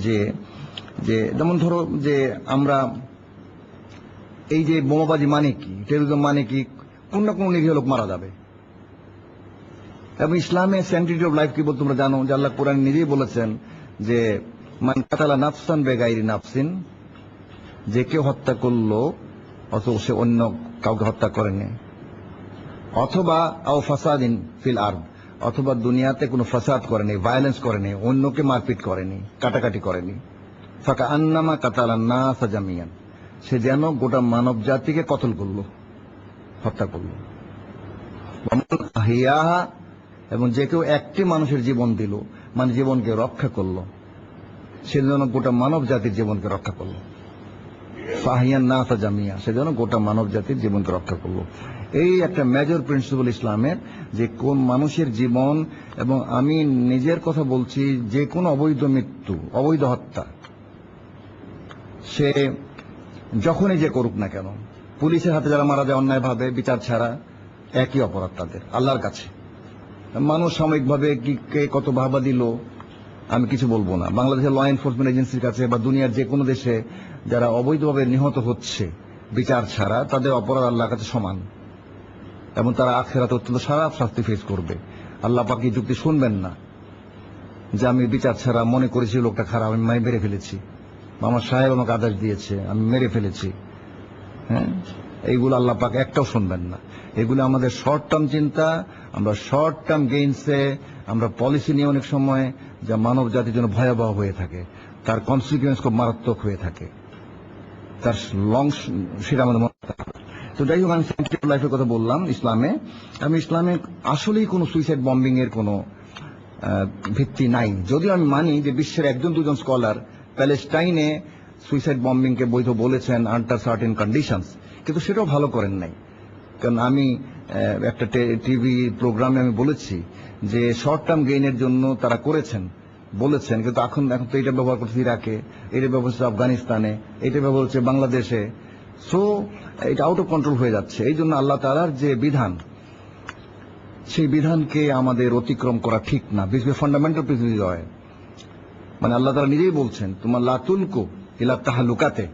যে যে যেমন ধরো যে আমরা এই যে বোমাবাজি মানে কি, টেরোরিজম মানে কি, কোন না কোন নিরীহ লোক মারা যাবে। এবং ইসলামে স্যাংটিটি অফ লাইফ কি বলতে তোমরা জানো যে আল্লাহ কোরআন নিজেই বলেছেন যে মান কাতালা নাফসান বেগাইরি নাফসিন, যে কেউ হত্যা করলো অথবা সে অন্য কাউকে হত্যা করেনি, অথবা আও ফাসাদিন ফিল আরদ, অথবা দুনিয়াতে কোনো ফাসাদ করেনি, ভায়োলেন্স করেনি, অন্যকে মারপিট করেনি, কাটাকাটি করেনি, ফাকা আন্নামা কাতালা নাসা জামিয়ান, সে যেন গোটা মানব জাতিকে কতল করলো, হত্যা করলো। আহিয়াহা, এবং যে কেউ একটি মানুষের জীবন দিল, মানে জীবনকে রক্ষা করলো, সে যেন গোটা মানব জাতির জীবনকে রক্ষা করলো। ফাহিয়ান নাসা জামিয়া, সে যেন গোটা মানব জাতির জীবনকে রক্ষা করলো। এই একটা মেজর প্রিন্সিপাল ইসলামের, যে কোন মানুষের জীবন, এবং আমি নিজের কথা বলছি, যে কোনো অবৈধ মৃত্যু, অবৈধ হত্যা সে যখনই যে করুক না কেন, পুলিশের হাতে যারা মারা যায় অন্যায়ভাবে বিচার ছাড়া, একই অপরাধ তাদের আল্লাহর কাছে। মানুষ সাময়িকভাবে কি কে কত ভাবা দিল আমি কিছু বলবো না। বাংলাদেশের ল এনফোর্সমেন্ট এজেন্সির কাছে বা দুনিয়ার যে কোনো দেশে যারা অবৈধভাবে নিহত হচ্ছে বিচার ছাড়া, তাদের অপরাধ আল্লাহর কাছে সমান, এবং তারা আখিরাতে অত্যন্ত খারাপ শাস্তি ফেস করবে। আল্লাহ পাক এই যুক্তি শুনবেন না যে আমি বিচার ছাড়া মনে করেছি লোকটা খারাপ, আমি মেরে ফেলেছি, আমার সাহেব আমাকে আদেশ দিয়েছে আমি মেরে ফেলেছি। হ্যাঁ, এইগুলো আল্লাহ পাক একটাও শুনবেন না। এগুলো আমাদের শর্ট টার্ম চিন্তা, আমরা শর্ট টার্ম গেইনসে আমরা পলিসি নিয়ে অনেক সময় যা মানব জাতির জন্য ভয়াবহ হয়ে থাকে, তার কনসিকুয়েন্স খুব মারাত্মক হয়ে থাকে, তার লং, সেটা আমাদের মনে রাখতে হবে। তো যাই হোক, আমি সায়েন্টিফিক লাইফের কথা বললাম ইসলামে। আমি ইসলামে আসলেই কোনো সুইসাইড বম্বিং এর কোনো ভিত্তি নাই, যদিও আমি মানি যে বিশ্বের একজন দুজন স্কলার প্যালেস্টাইনে সুইসাইড বম্বিংকে বৈধ বলেছেন আন্ডার সার্টেন কন্ডিশনস, কিন্তু সেটাও ভালো করেন নাই। কারণ আমি একটা টিভি প্রোগ্রামে আমি বলেছি যে শর্ট টার্ম গেইনের জন্য তারা করেছেন বলেছেন, কিন্তু এখন তো এটা ব্যবহার করছে ইরাকে, এটা ব্যবহার হচ্ছে আফগানিস্তানে, এটা ব্যবহার হচ্ছে বাংলাদেশে। সো এটা আউট অফ কন্ট্রোল হয়ে যাচ্ছে। এই জন্য আল্লাহ তাআলার যে বিধান, সেই বিধানকে আমাদের অতিক্রম করা ঠিক না। ফান্ডামেন্টাল প্রিন্সিপল হয়, মানে আল্লাহ তাআলা নিজেই বলছেন তোমার লা তুলকু ইলা তাহালুকাতে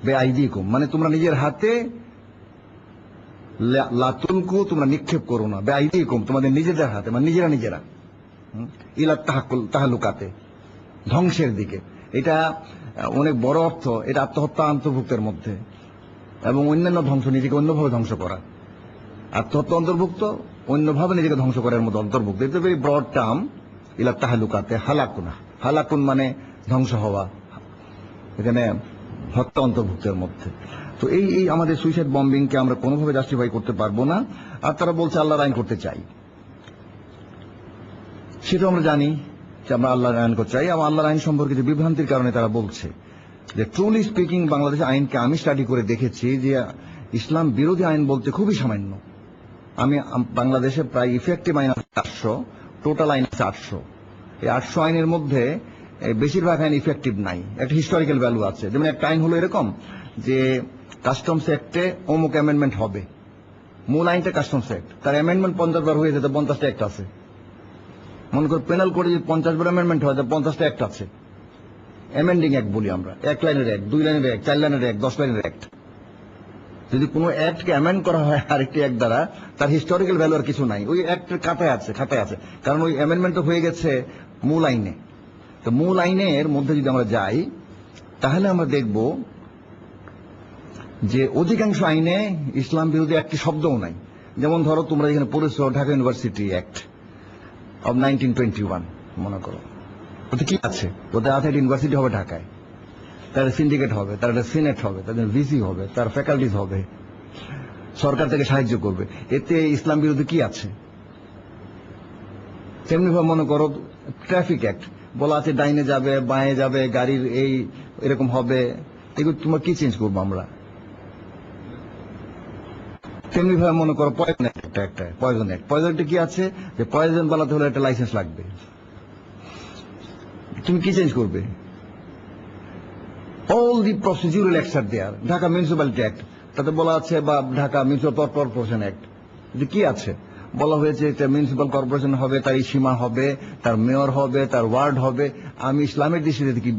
বেআইদিকুম, মানে তোমরা নিজের হাতে, লা তুলকু তোমরা নিক্ষেপ করো না, বেআইদিকুম তোমাদের নিজেদের হাতে, মানে নিজেরা ইলা তাহালুকাতে, ধ্বংসের দিকে। এটা অনেক বড় অর্থ, এটা আত্মহত্যা অন্তর্ভুক্তের মধ্যে, এবং অন্যান্য ধ্বংস, নিজেকে অন্যভাবে ধ্বংস করা। আত্মহত্যা অন্তর্ভুক্ত, অন্যভাবে নিজেকে ধ্বংস করার মধ্যে অন্তর্ভুক্ত। এটা ভেরি ব্রড টার্ম। ইলা তাহালুকাতে হালাকুনা, হালাকুন মানে ধ্বংস হওয়া, এখানে হত্যা অন্তর্ভুক্তের মধ্যে। তো এই আমাদের সুইসাইড বম্বিংকে আমরা কোনোভাবে জাস্টিফাই করতে পারবো না। আর তারা বলছে আল্লাহর আইন করতে চাই, সেটা আমরা জানি যে আমরা আল্লাহর আইন করতে চাই। এবং আল্লাহর আইন সম্পর্কে যে বিভ্রান্তির কারণে তারা বলছে যে ট্রুলি স্পিকিং বাংলাদেশের আইনকে আমি স্টাডি করে দেখেছি যে ইসলাম বিরোধী আইন বলতে খুবই সামান্য। আমি বাংলাদেশে প্রায় ইফেক্টিভ আইন আছে 800, টোটাল আইন আছে 800। এই 800 আইনের মধ্যে বেশিরভাগ আইন ইফেক্টিভ নাই, একটা হিস্টোরিক্যাল ভ্যালু আছে। যেমন একটা আইন হলো এরকম যে কাস্টমস অ্যাক্টে অমুক অ্যামেন্ডমেন্ট হবে, মূল আইনটা কাস্টমস অ্যাক্ট, তার অ্যামেন্ডমেন্ট 50 বার হয়ে যেতে 50টা অ্যাক্ট আছে। মনে কর পেনাল কোডে যদি 50 বার অ্যামেন্ডমেন্ট হয়, 50টা অ্যাক্ট আছে। অ্যামেন্ডিং অ্যাক্ট বলি আমরা, 1 লাইনের অ্যাক্ট, 2 লাইনের অ্যাক্ট, 4 লাইনের অ্যাক্ট, 10 লাইনের অ্যাক্ট। যদি কোনো অ্যাক্টকে অ্যামেন্ড করা হয় আরেকটি অ্যাক্ট দ্বারা, তার হিস্টোরিক্যাল ভ্যালু আর কিছু নাই, ওই অ্যাক্টের খাতায় আছে, কারণ ওই অ্যামেন্ডমেন্ট হয়ে গেছে মূল আইনে। তো মূল আইনের মধ্যে যদি আমরা যাই, তাহলে আমরা দেখব যে অধিকাংশ আইনে ইসলাম বিরোধী একটি শব্দও নাই। যেমন ধরো তোমরা এখানে পড়েছ ঢাকা ইউনিভার্সিটি অ্যাক্ট অব 1921, মনে করো ওতে কি আছে? ওতে আছে একটা ইউনিভার্সিটি হবে ঢাকায়, তার সিন্ডিকেট হবে, তার একটা সিনেট হবে, তাদের ভিসি হবে, তার ফ্যাকাল্টিজ হবে, সরকার থেকে সাহায্য করবে। এতে ইসলাম বিরোধী কি আছে? তেমনি ভাবে মনে করো ট্রাফিক অ্যাক্ট, বলা আছে ডাইনে যাবে, বাঁয়ে যাবে, গাড়ির এই এরকম হবে, এগুলো তোমার কি চেঞ্জ করবো আমরা? তেমনি ভাবে মনে করো পয়জন অ্যাক্ট, একটা পয়জন অ্যাক্ট, পয়জনটা কি আছে যে পয়জন বানাতে হলে একটা লাইসেন্স লাগবে, তুমি কি চেঞ্জ করবে? All the procedural acts are there. Dhaka municipality act, তাতে বলা আছে, বা ঢাকা মিউনিসিপাল কর্পোরেশন অ্যাক্ট, কি আছে? বলা হয়েছে একটা মিউনিসিপাল কর্পোরেশন হবে, তার এই সীমা হবে, তার মেয়র হবে, তার ওয়ার্ড হবে। আমি ইসলামের দৃষ্টিতে দেখি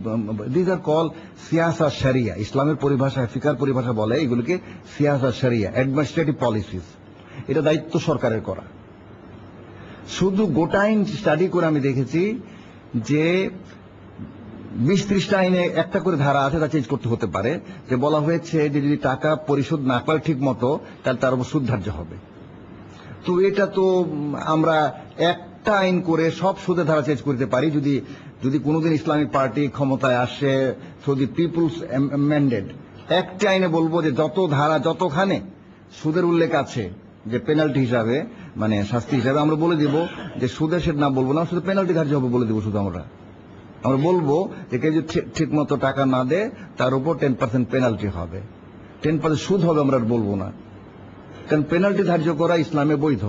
দিস আর কল সিয়াসা শরিয়া, ইসলামের পরিভাষায়, ফিকার পরিভাষা বলে এগুলোকে সিয়াসা শরিয়া, অ্যাডমিনিস্ট্রেটিভ পলিসিস। এটা দায়িত্ব সরকারের করা। শুধু গোটা আইন স্টাডি করে আমি দেখেছি যে 20-30টা আইনে একটা করে ধারা আছে, তা চেঞ্জ করতে হতে পারে। যে বলা হয়েছে যে যদি টাকা পরিশোধ না করে ঠিক মতো, তাহলে তার উপর সুদ ধার্য হবে। তো এটা তো আমরা একটা আইন করে সব সুদের ধারা চেঞ্জ করতে পারি। যদি যদি কোনোদিন ইসলামিক পার্টি ক্ষমতায় আসে থ্রু দি পিপুলস ম্যান্ডেট, একটা আইনে বলবো যে যত ধারা যতখানে সুদের উল্লেখ আছে যে পেনাল্টি হিসাবে, মানে শাস্তি হিসাবে, আমরা বলে দিব যে সুদের সেটা না বলবো না, শুধু পেনাল্টি ধার্য হবে বলে দিব। শুধু আমরা বলবো যে কেউ যদি ঠিক মতো টাকা না দেয় তার উপর 10% পেনাল্টি হবে, 10% সুদ হবে, আমরা বলবো না। কারণ পেনাল্টি ধার্য করা ইসলামে বৈধ,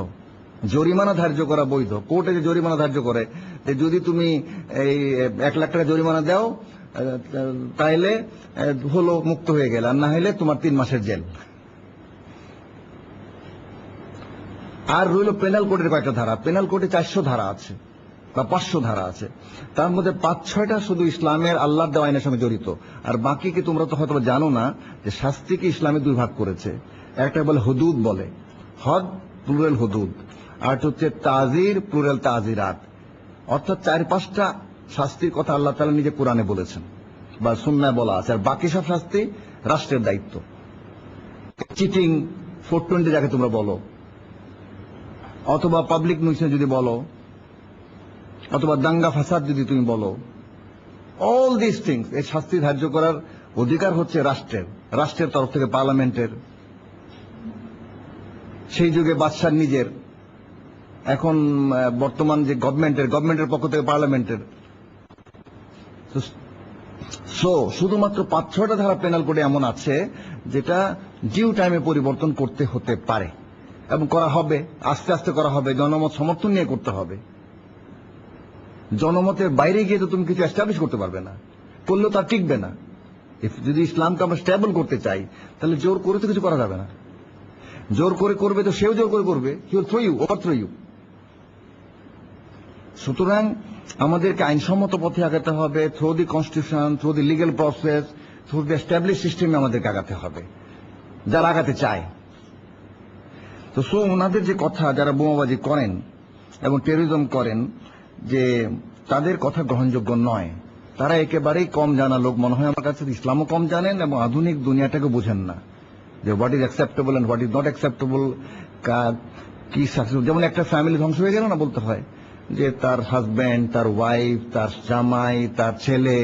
জরিমানা ধার্য করা বৈধ। কোর্টে যে জরিমানা ধার্য করে যে যদি তুমি এই 1 লাখ টাকা জরিমানা দাও তাহলে হলো মুক্ত হয়ে গেল, আর না হলে তোমার 3 মাসের জেল। আর রইল পেনাল কোডের কয়েকটা ধারা। পেনাল কোডে 400 ধারা আছে বা 500 ধারা আছে, তার মধ্যে 5-6টা শুধু ইসলামের আল্লাহর দেওয়া আইনের সঙ্গে জড়িত। আর বাকি কি তোমরা তো হয়তো জানো না যে শাস্তিকে ইসলামে 2 ভাগ করেছে। একটা বলে হুদুদ, বলে হদ প্লুরাল হুদুদ, আর হচ্ছে তাজির প্লুরাল তাজিরাত। অর্থাৎ 4-5টা শাস্তির কথা আল্লাহ তাআলা নিজে কোরআনে বলেছেন বা সুন্নায় বলা আছে, আর বাকি সব শাস্তি রাষ্ট্রের দায়িত্ব। চিটিং 420 যাকে তোমরা বলো, অথবা পাবলিক নিউজে যদি বলো, অথবা দাঙ্গা ফাসাদ যদি তুমি বলো, অল দিস থিংস, এর শাস্তি ধার্য করার অধিকার হচ্ছে রাষ্ট্রের, রাষ্ট্রের তরফ থেকে, পার্লামেন্টের। সেই যুগে বাদশার নিজের, এখন বর্তমান যে গভর্নমেন্টের পক্ষ থেকে পার্লামেন্টের। সো শুধুমাত্র 5-6টা ধারা পেনাল কোডে এমন আছে যেটা ডিউ টাইমে পরিবর্তন করতে হতে পারে এবং করা হবে, আস্তে আস্তে করা হবে, জনমত সমর্থন নিয়ে করতে হবে। জনমতের বাইরে গিয়ে তো তুমি কিছু এস্টাবলিশ করতে পারবে না, করলেও তা টিকবে না। যদি ইসলামকে আমরা স্টেবল করতে চাই তাহলে জোর করে তো কিছু করা যাবে না। জোর করে করবে তো সেও জোর করে করবে, he will throw you, overthrow you. সুতরাং আমাদেরকে আইনসম্মত পথে আগাতে হবে, through the constitution, through the legal process, through the establish সিস্টেমে আমাদেরকে আগাতে হবে, যারা আগাতে চায়। তো ওনাদের যে কথা, যারা বোমাবাজি করেন এবং টেররিজম করেন, যে তাদের কথা গ্রহণযোগ্য নয়। তারা একেবারেই কম জানা লোক মনে হয় আমার কাছে। ইসলামও কম জানেন এবং আধুনিক দুনিয়াটাকে বুঝেন না, যে what is acceptable and what is not acceptable. কি সাকসেস, যেমন একটা ফ্যামিলি ধ্বংস হয়ে গেল না, বলতে হয় যে তার হাজব্যান্ড, তার ওয়াইফ, তার জামাই, তার ছেলে,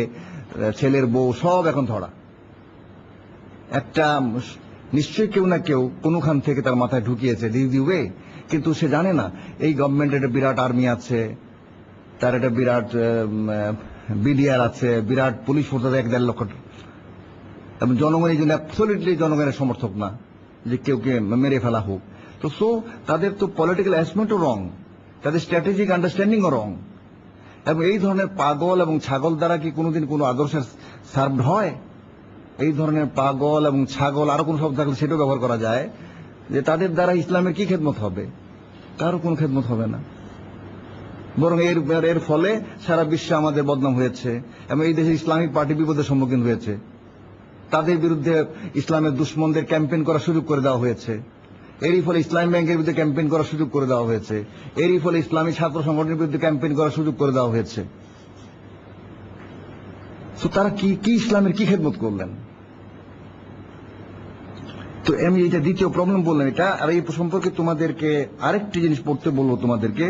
ছেলের বউ সব এখন ধরা। একটা নিশ্চয়ই কেউ না কেউ কোনখান থেকে তার মাথায় ঢুকিয়েছে দি ওয়ে, কিন্তু সে জানে না এই গভর্নমেন্টের একটা বিরাট আর্মি আছে, তার একটা বিরাট বিডিআর আছে, বিরাট পুলিশ ফোর্স আছে, 1-1.5 লক্ষ। এবং জনগণ এই জন্য অ্যাবসলিউটলি জনগণের সমর্থক না যে কেউকে মেরে ফেলা হোক। তো তাদের তো পলিটিক্যাল অ্যাসমেন্টও রং, তাদের স্ট্র্যাটেজিক আন্ডারস্ট্যান্ডিংও রং। এবং এই ধরনের পাগল এবং ছাগল দ্বারা কি কোনোদিন কোনো আদর্শের সার্ভ হয়? এই ধরনের পাগল এবং ছাগল, আরো কোন শব্দ থাকলে সেটাও ব্যবহার করা যায়, যে তাদের দ্বারা ইসলামের কি খেদমত হবে? কারো কোনো খেদমত হবে না, বরং এর ফলে সারা বিশ্বে আমাদের বদনাম হয়েছে এবং এই দেশে ইসলামিক পার্টি বিপদের সম্মুখীন হয়েছে। তাদের বিরুদ্ধে ইসলামের দুশ্মনদের ক্যাম্পেইন করার সুযোগ করে দেওয়া হয়েছে। এরই ফলে ইসলামী ব্যাংকের বিরুদ্ধে ক্যাম্পেইন করার সুযোগ করে দেওয়া হয়েছে। এরই ফলে ইসলামী ছাত্র সংগঠনের বিরুদ্ধে ক্যাম্পেইন করার সুযোগ করে দেওয়া হয়েছে। তো তারা কি ইসলামের কি খেদমত করলেন? তো আমি এটা দ্বিতীয় প্রবলেম বললাম এটা। আর এই সম্পর্কে তোমাদেরকে আরেকটি জিনিস পড়তে বলবো তোমাদেরকে।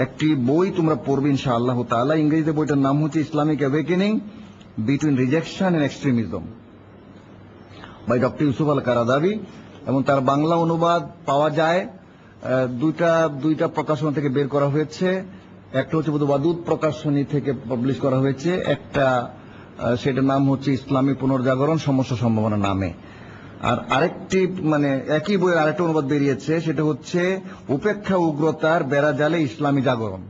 একটি বই তোমরা পড়বে ইনশাআল্লাহ তাআলা, ইংরেজিতে বইটার নাম হচ্ছে Islamic awakening between rejection and extremism by doctor Yusuf al Qaradawi, এবং তার বাংলা অনুবাদ পাওয়া যায়। দুইটা প্রকাশনা থেকে বের করা হয়েছে। একটা হচ্ছে ওয়াদুদ প্রকাশনী থেকে পাবলিশ করা হয়েছে, একটা সেটার নাম হচ্ছে ইসলামী পুনর্জাগরণ সমস্যা সম্ভাবনা নামে। আর আরেকটি মানে একই বইয়ের আরেকটা অনুবাদ বেরিয়েছে, সেটা হচ্ছে উপেক্ষা উগ্রতার বেড়াজালে ইসলামী জাগরণ।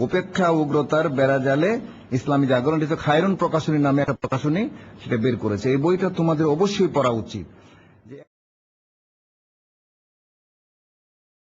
উপেক্ষা উগ্রতার বেড়াজালে ইসলামী জাগরণ, এটা খায়রুন প্রকাশনী নামে একটা প্রকাশনী সেটা বের করেছে। এই বইটা তোমাদের অবশ্যই পড়া উচিত।